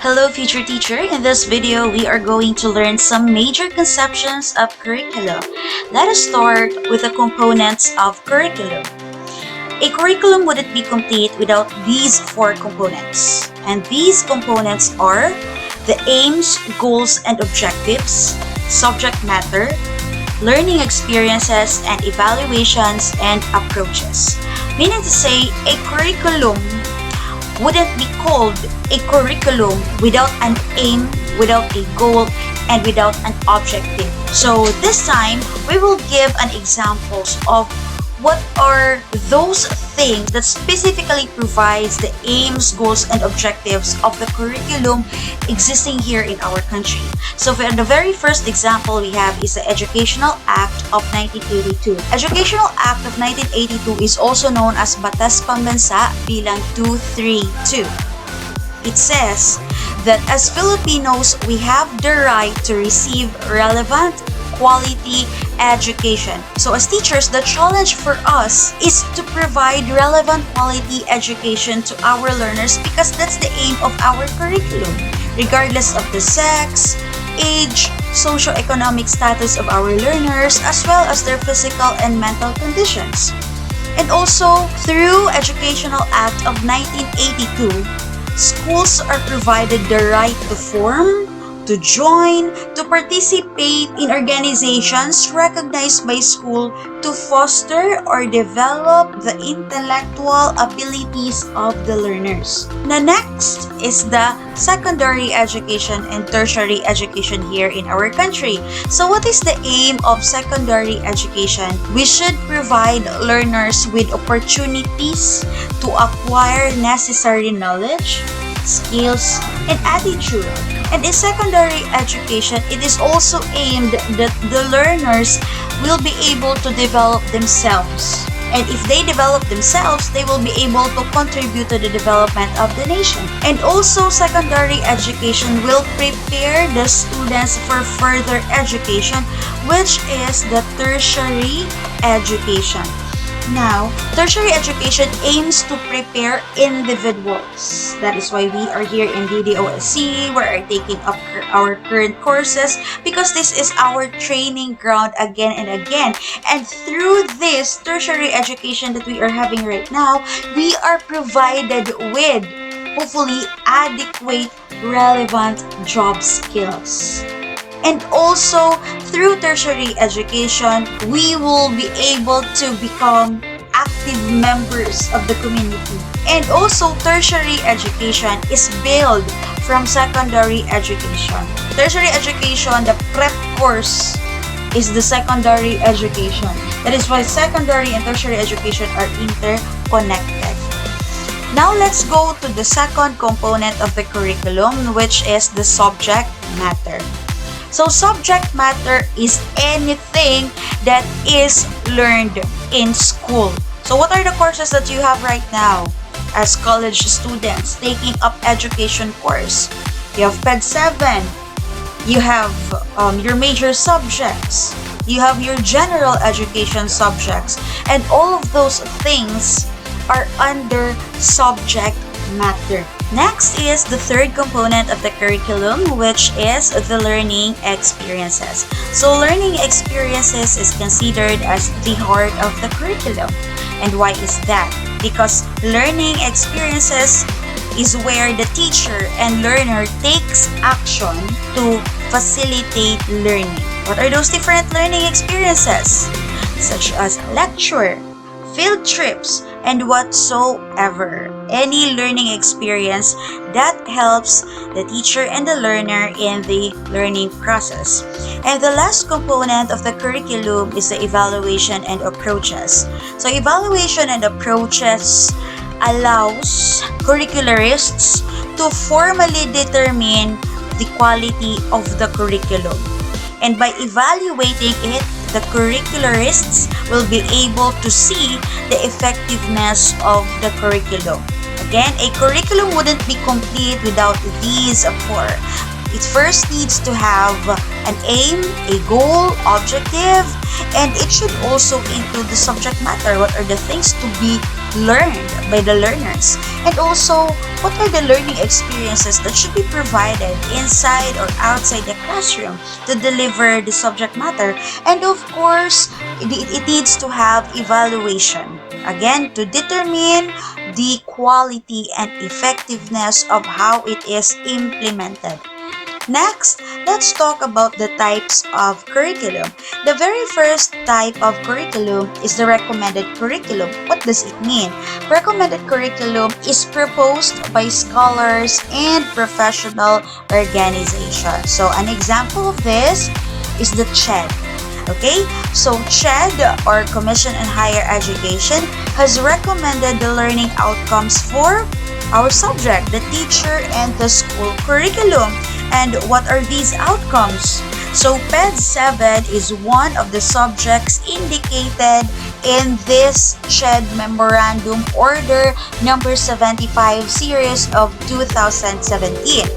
Hello future teacher, in this video we are going to learn some major conceptions of curriculum. Let us start with the components of curriculum. A curriculum wouldn't be complete without these four components. And these components are the aims, goals, and objectives, subject matter, learning experiences, and evaluations and approaches. Meaning to say, a curriculum wouldn't be called a curriculum without an aim, without a goal, and without an objective. So this time, we will give an examples of what are those things that specifically provides the aims, goals, and objectives of the curriculum existing here in our country. So for the very first example we have is the Educational Act of 1982. Educational Act of 1982 is also known as Batas Pambansa bilang 232. It says that as Filipinos, we have the right to receive relevant quality education. So as teachers, the challenge for us is to provide relevant quality education to our learners because that's the aim of our curriculum, regardless of the sex, age, socio-economic status of our learners, as well as their physical and mental conditions. And also, through Educational Act of 1982, schools are provided the right to form, to join, to participate in organizations recognized by school to foster or develop the intellectual abilities of the learners. The next is the secondary education and tertiary education here in our country. So what is the aim of secondary education? We should provide learners with opportunities to acquire necessary knowledge, skills, and attitude. And in secondary education, it is also aimed that the learners will be able to develop themselves. And if they develop themselves, they will be able to contribute to the development of the nation. And also, secondary education will prepare the students for further education, which is the tertiary education. Now, tertiary education aims to prepare individuals. That is why we are here in DDOSC. We are taking up our current courses because this is our training ground again and again. And through this tertiary education that we are having right now, we are provided with, hopefully, adequate, relevant job skills. And also, through tertiary education, we will be able to become active members of the community. And also, tertiary education is built from secondary education. Tertiary education, the prep course, is the secondary education. That is why secondary and tertiary education are interconnected. Now, let's go to the second component of the curriculum, which is the subject matter. So subject matter is anything that is learned in school. So what are the courses that you have right now as college students taking up education course? You have Ped 7, you have your major subjects, you have your general education subjects, and all of those things are under subject matter. Next is the third component of the curriculum, which is the learning experiences. So learning experiences is considered as the heart of the curriculum. And why is that? Because learning experiences is where the teacher and learner takes action to facilitate learning. What are those different learning experiences? Such as lecture, field trips, and whatsoever. Any learning experience that helps the teacher and the learner in the learning process. And the last component of the curriculum is the evaluation and approaches. So evaluation and approaches allows curricularists to formally determine the quality of the curriculum. And by evaluating it, the curricularists will be able to see the effectiveness of the curriculum. Again, a curriculum wouldn't be complete without these four. It first needs to have an aim, a goal, objective, and it should also include the subject matter. What are the things to be learned by the learners, and also what are the learning experiences that should be provided inside or outside the classroom to deliver the subject matter. And of course, it needs to have evaluation, again, to determine the quality and effectiveness of how it is implemented. Next, let's talk about the types of curriculum. The very first type of curriculum is the recommended curriculum. What does it mean? Recommended curriculum is proposed by scholars and professional organizations. So an example of this is the CHED. Okay, so CHED, or Commission on Higher Education, has recommended the learning outcomes for our subject, the teacher and the school curriculum. And what are these outcomes? So PED 7 is one of the subjects indicated in this CHED Memorandum Order number 75 series of 2017.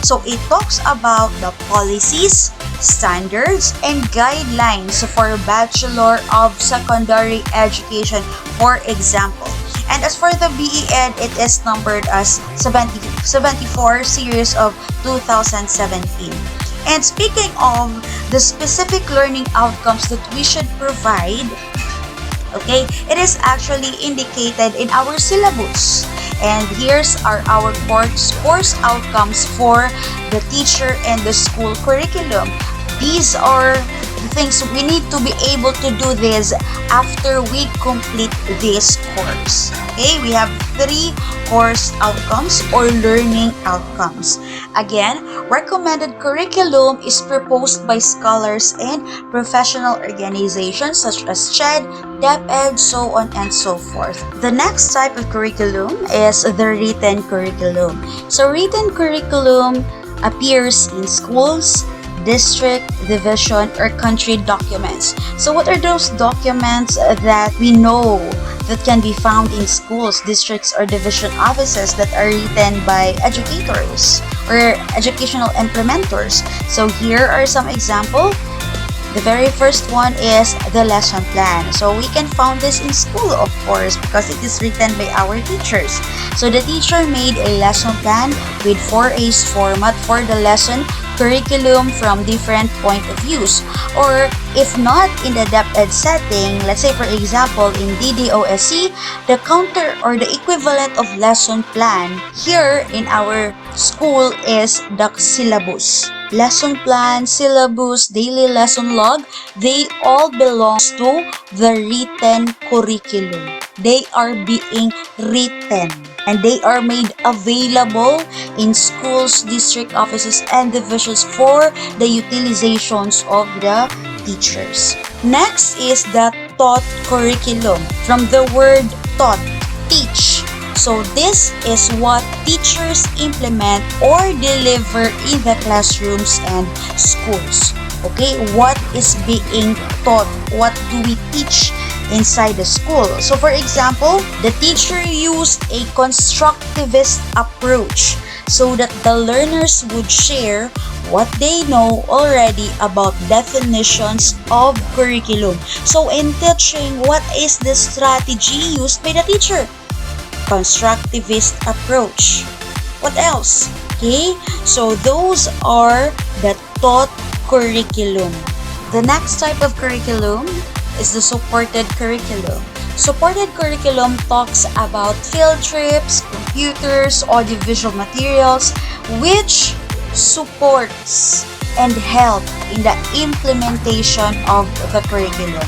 So it talks about the policies, standards, and guidelines for Bachelor of Secondary Education, for example. And as for the BEd, it is numbered as 74 series of 2017. And speaking of the specific learning outcomes that we should provide, okay, it is actually indicated in our syllabus. And here's our course outcomes for the teacher and the school curriculum. These are the things we need to be able to do this after we complete this course. Okay, we have 3 course outcomes or learning outcomes. Again, recommended curriculum is proposed by scholars and professional organizations such as CHED, DepEd, so on and so forth. The next type of curriculum is the written curriculum. So written curriculum appears in schools, district, division, or country documents. So what are those documents that we know that can be found in schools, districts, or division offices that are written by educators or educational implementers? So here are some examples. The very first one is the lesson plan. So we can find this in school, of course, because it is written by our teachers. So the teacher made a lesson plan with 4A's format for the lesson curriculum from different point of views. Or if not in the DepEd setting, let's say for example in DDOSC, the counter or the equivalent of lesson plan here in our school is the syllabus. Lesson plan, syllabus, daily lesson log, they all belong to the written curriculum. They are being written and they are made available in schools, district offices, and divisions for the utilizations of the teachers. Next is the taught curriculum. From the word taught, teach. So this is what teachers implement or deliver in the classrooms and schools. Okay, what is being taught? What do we teach inside the school? So for example, the teacher used a constructivist approach so that the learners would share what they know already about definitions of curriculum. So in teaching, what is the strategy used by the teacher? Constructivist approach. What else? Okay, so those are the taught curriculum. The next type of curriculum is the supported curriculum. Supported curriculum talks about field trips, computers, audiovisual materials, which supports and help in the implementation of the curriculum.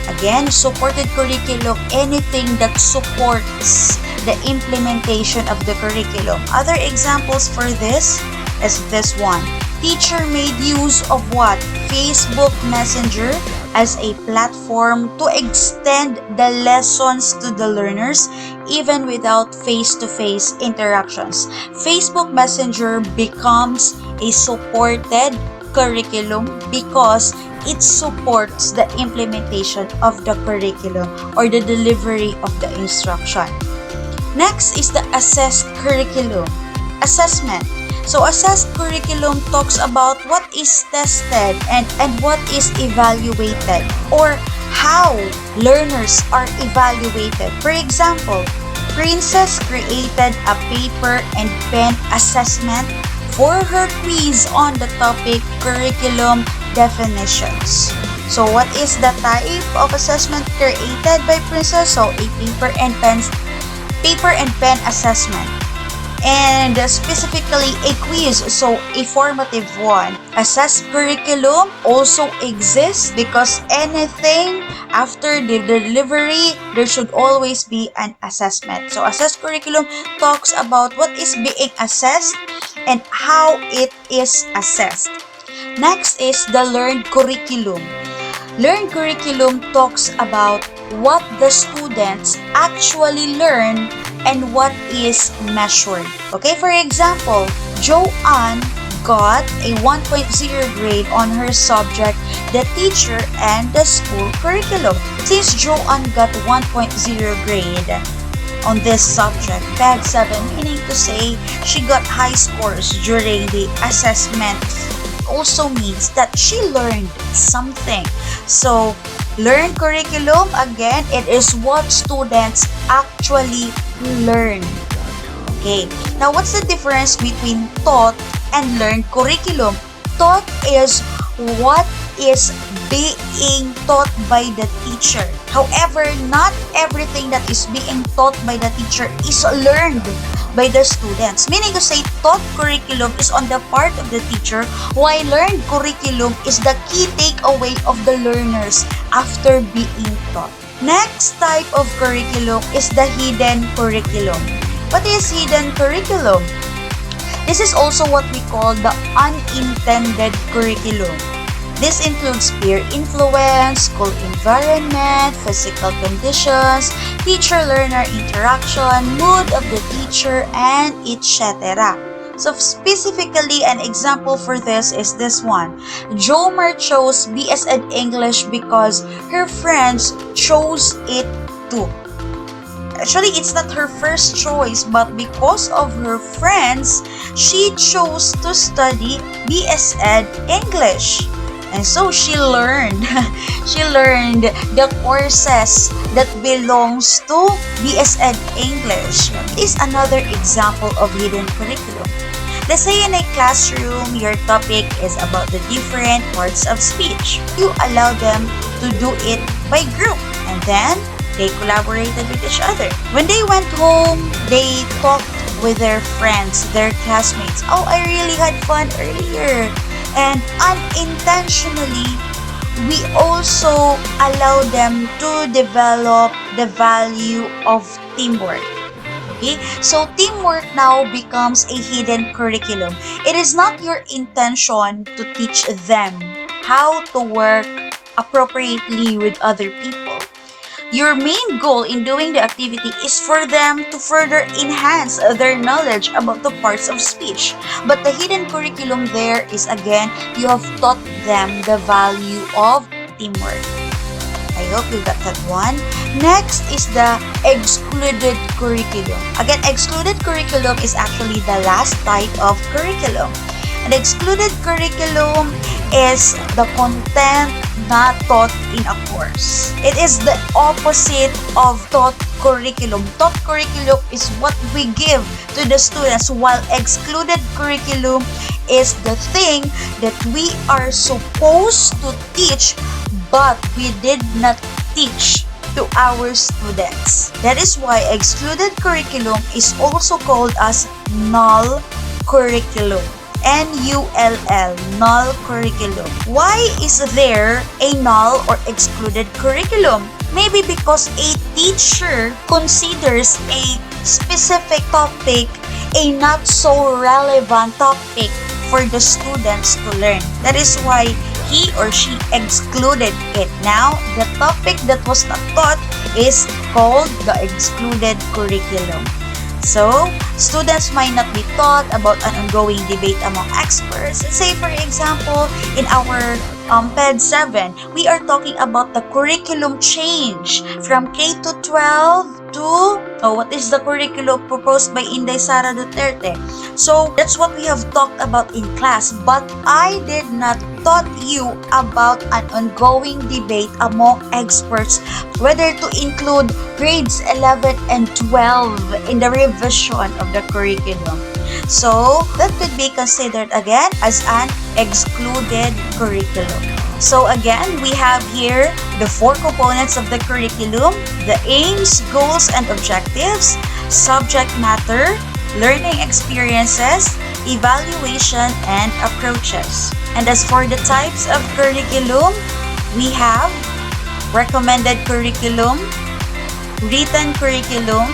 Again, supported curriculum, anything that supports the implementation of the curriculum. Other examples for this is this one. Teacher made use of what? Facebook Messenger as a platform to extend the lessons to the learners even without face-to-face interactions. Facebook Messenger becomes a supported curriculum because it supports the implementation of the curriculum or the delivery of the instruction. Next is the assessed curriculum. Assessment. So assessed curriculum talks about what is tested and what is evaluated, or how learners are evaluated. For example, Princess created a paper and pen assessment for her quiz on the topic curriculum definitions. So what is the type of assessment created by Princess? So a paper and pen assessment. And specifically a quiz, so a formative one. Assess curriculum also exists because anything after the delivery, there should always be an assessment. So assess curriculum talks about what is being assessed and how it is assessed. Next is the learned curriculum. Learned curriculum talks about what the students actually learn and what is measured. Okay, for example, Joanne got a 1.0 grade on her subject, the teacher and the school curriculum. Since Joanne got 1.0 grade on this subject, PEG 7, meaning to say she got high scores during the assessment, also means that she learned something. So, learned curriculum, again, it is what students actually learn. Okay, now what's the difference between taught and learned curriculum? Taught is what is being taught by the teacher. However, not everything that is being taught by the teacher is learned by the students. Meaning to say, taught curriculum is on the part of the teacher, while learned curriculum is the key takeaway of the learners after being taught. Next type of curriculum is the hidden curriculum. What is hidden curriculum? This is also what we call the unintended curriculum. This includes peer influence, school environment, physical conditions, teacher-learner interaction, mood of the teacher, and etc. So specifically, an example for this is this one. Jomar chose BS Ed English because her friends chose it too. Actually, it's not her first choice, but because of her friends, she chose to study BS Ed English. And so she learned the courses that belongs to BS Ed English. Is another example of hidden curriculum. Let's say in a classroom, your topic is about the different parts of speech. You allow them to do it by group, and then they collaborated with each other. When they went home, they talked with their friends, their classmates. Oh, I really had fun earlier. And unintentionally, we also allow them to develop the value of teamwork. Okay? So teamwork now becomes a hidden curriculum. It is not your intention to teach them how to work appropriately with other people. Your main goal in doing the activity is for them to further enhance their knowledge about the parts of speech. But the hidden curriculum there is, again, you have taught them the value of teamwork. I hope you got that one. Next is the excluded curriculum. Again, excluded curriculum is actually the last type of curriculum. And excluded curriculum is the content not taught in a course. It is the opposite of taught curriculum. Taught curriculum is what we give to the students, while excluded curriculum is the thing that we are supposed to teach, but we did not teach to our students. That is why excluded curriculum is also called as null curriculum. N-U-L-L, null curriculum. Why is there a null or excluded curriculum? Maybe because a teacher considers a specific topic a not so relevant topic for the students to learn. That is why he or she excluded it. Now, the topic that was not taught is called the excluded curriculum. So, students might not be taught about an ongoing debate among experts. Let's say, for example, in our PED 7, we are talking about the curriculum change from K to 12 what is the curriculum proposed by Inday Sara Duterte? So that's what we have talked about in class, but I did not taught you about an ongoing debate among experts whether to include grades 11 and 12 in the revision of the curriculum. So that could be considered again as an excluded curriculum. So again, we have here the 4 components of the curriculum: the aims, goals, and objectives, subject matter, learning experiences, evaluation, and approaches. And as for the types of curriculum, we have recommended curriculum, written curriculum,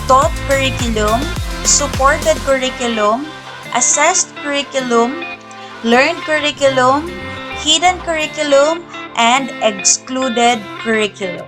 taught curriculum, supported curriculum, assessed curriculum, learned curriculum, hidden curriculum, and excluded curriculum.